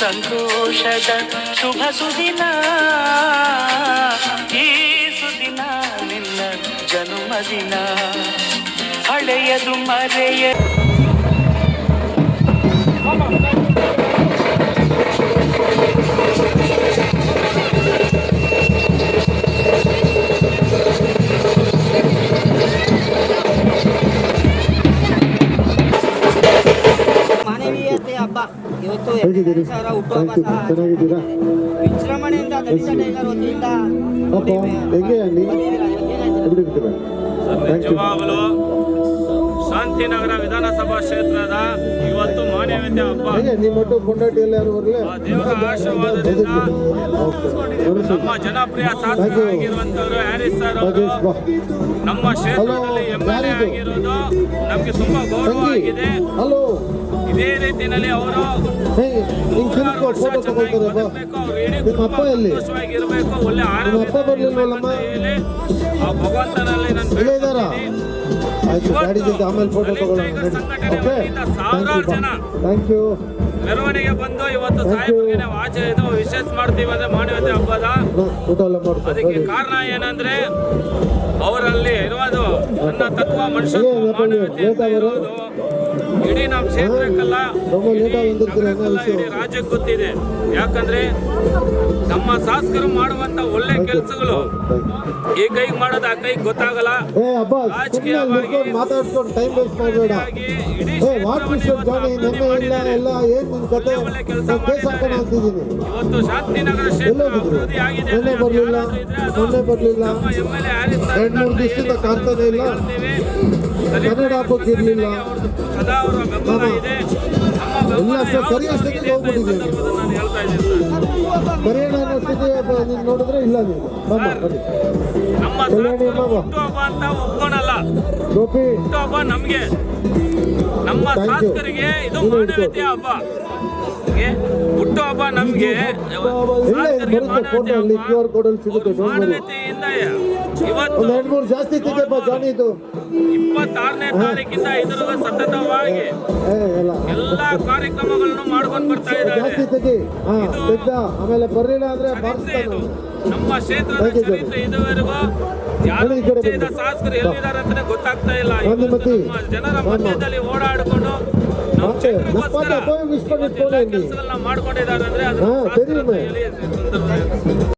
ಸಂತೋಷದ ಶುಭ ಸುದಿನ, ಈ ಸುದಿನ ನಿನ್ನ ಜನ್ಮದಿನ. ಹಳೆಯದು ಮರೆಯ ಮಾನವೀಯತೆ ಹಬ್ಬ ಇವತ್ತು ಸಾವಿರ ಹುಟ್ಟುಹಬ್ಬ ಸಹ ವಿಜೃಂಭಣೆಯಿಂದ ದಲಿತ ಟೈಗರ್ ವತಿಯಿಂದ ನಿಜವಾಗಲೂ ಶಾಂತಿನಗರ ವಿಧಾನಸಭಾ ಕ್ಷೇತ್ರದ ಇವತ್ತು ಮಾನವೀಯತೆ ಹಬ್ಬ ದೇವರ ಆಶೀರ್ವಾದದಿಂದ ನಮ್ಮ ಜನಪ್ರಿಯ ಶಾಸಕರಾಗಿರುವಂತವರು ಹ್ಯಾರಿಸ್ ಸರ್ ಅವರು ನಮ್ಮ ಕ್ಷೇತ್ರದಲ್ಲಿ MLA ಆಗಿರೋದು ನಮಗೆ ತುಂಬಾ ಗೌರವ ಆಗಿದೆ. ಇದೇ ರೀತಿಯಲ್ಲಿ ಅವರು ಸಂತೋಷವಾಗಿರ್ಬೇಕು, ಒಳ್ಳೆ ಆರೋಗ್ಯದಲ್ಲಿ ಆ ಭಗವಂತನಲ್ಲಿ ಸಾವಿರಾರು ಜನ ಮೆರವಣಿಗೆ ಬಂದು ಇವತ್ತು ಸಾಹೇಬರಿಗೆ ನಾವು ಆಚರಣೆ ವಿಶೇಷ ಮಾಡ್ತೀವಿ ಅಂದ್ರೆ ಮಾನವೀಯತೆ ಹಬ್ಬದ. ಅದಕ್ಕೆ ಕಾರಣ ಏನಂದ್ರೆ ಅವರಲ್ಲಿ ಇರುವುದು ನನ್ನ ತತ್ವ ಮನುಷ್ಯತ್ವ ಮಾನವೀಯತೆ ಇರುವುದು ಇಡೀ ನಮ್ಮ ಕ್ಷೇತ್ರಕ್ಕಲ್ಲ ಇಡೀ ರಾಜ್ಯಕ್ಕೆ ಗೊತ್ತಿದೆ. ಯಾಕಂದ್ರೆ ನಮ್ಮ ಶಾಸಕರು ಮಾಡುವಂತ ಒಳ್ಳೆ ಕೆಲಸಗಳು ಈ ಕೈಗೆ ಮಾಡೋದು ಆ ಕೈಗೆ ಗೊತ್ತಾಗಲ್ಲ. ರಾಜಕೀಯವಾಗಿ ಇಡೀ ಒಳ್ಳೆ ಕೆಲಸ ಇವತ್ತು ಶಾಂತಿನಗರ ಕ್ಷೇತ್ರ ಅಭಿವೃದ್ಧಿ ಆಗಿದೆ. ನಮ್ಮ MLA ಹ್ಯಾರಿಸ್ ಸದಾ ಅವರ ಬೆಂಬಲ ಇದೆ. ನಮ್ಮ ಹುಟ್ಟುಹಬ್ಬ ಅಂತ ಒಪ್ಕೊಳಲ್ಲ. ಹುಟ್ಟುಹಬ್ಬ ನಮ್ಗೆ, ನಮ್ಮ ಶಾಸಕರಿಗೆ ಇದು ಮಾನವೀಯತೆ ಹಬ್ಬ. ಹುಟ್ಟುಹಬ್ಬ ನಮ್ಗೆ ಮಾನವೀಯತೆಯಿಂದ ಇವತ್ತು 26ನೇ ತಾರೀಕಿಂದ ಇದರ ಸತತವಾಗಿ ಎಲ್ಲಾ ಕಾರ್ಯಕ್ರಮಗಳನ್ನು ಮಾಡ್ಕೊಂಡು ಬರ್ತಾ ಇದ್ದಾರೆ. ನಮ್ಮ ಕ್ಷೇತ್ರದ ಚರಿತ್ರೆ ಇದುವರೆಗೂ ಯಾರು ಶಾಸಕರು ಎಲ್ಲಿದ್ದಾರೆ ಅಂತಾನೆ ಗೊತ್ತಾಗ್ತಾ ಇಲ್ಲ. ನಮ್ಮ ಜನರ ಮಧ್ಯದಲ್ಲಿ ಓಡಾಡಿಕೊಂಡು ನಮ್ಮ ಕ್ಷೇತ್ರಕ್ಕೋಸ್ಕರ ಕೆಲಸಗಳನ್ನ ಮಾಡ್ಕೊಂಡಿದ್ದಾರೆ ಅಂದ್ರೆ ಅದು